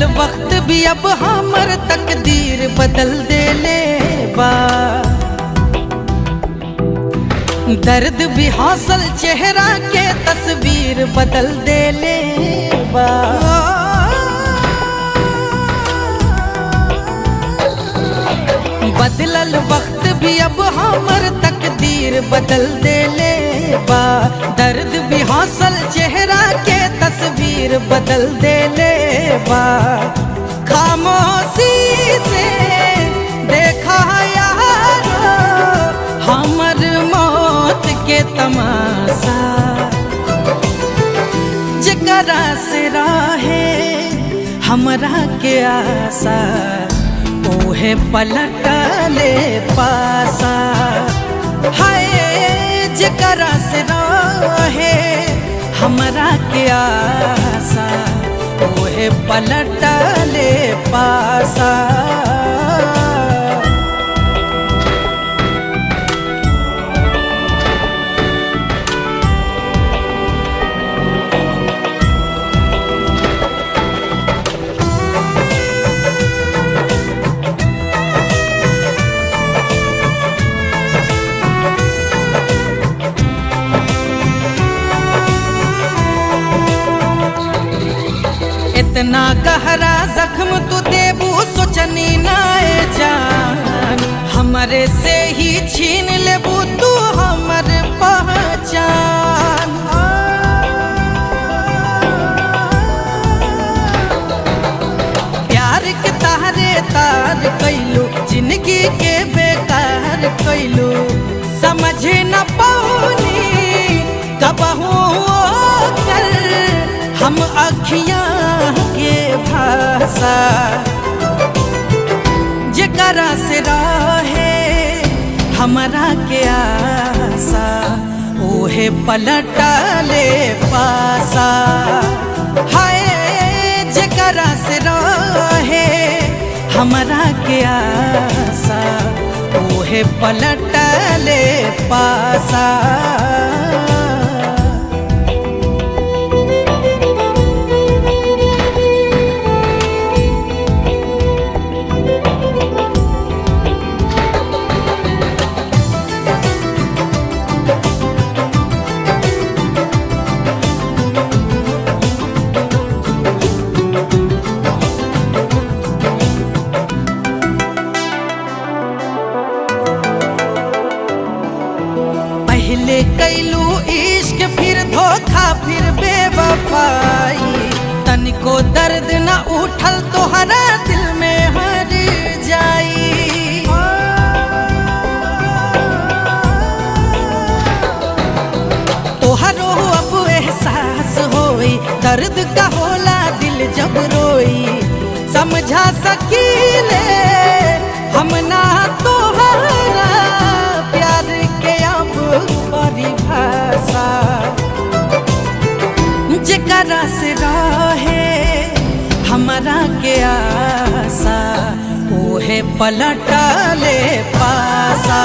बदलल वक्त भी अब हमर तकदीर बदल देले बा। दर्द भी हौसल चेहरा के तस्वीर बदल देले बा। बदलल वक्त भी अब हमर तकदीर बदल देले बा। दर्द भी हौसल चेहरा के तस्वीर बदल देले बा। खामोशी से देखा यारो हमर मौत के तमाशा। जकरा से राहे हमरा के आशा ओहे पलटले पासा। हाय जकरा से राहे हमरा के आशा ओहे पलटले पासा। इतना गहरा जख्म तू देबू सोचनी नाए जान। हमरे से ही छीन लेबू तू हमर पहचान। प्यार के तारे तार कैलू जिंदगी के बेकार कैलू। समझ न पौनी कबहू कर हम अखियां के भाषा। जकरा से राहे हमरा के आशा ओहे पलटले पासा। हाय जकरा से राहे हमरा के आशा ओहे पलटले पासा। पहले कैलू इश्क फिर धोखा फिर बेवफाई। तनिको दर्द न उठल तोहरा दिल में हर जाई। तोहरो अब एहसास होई दर्द का होला दिल जब रोई। समझा सकीले हम ना तोहरा प्यार के अब परिभाषा। जकरा से राहे हमरा के आशा ओहे पलटले पासा।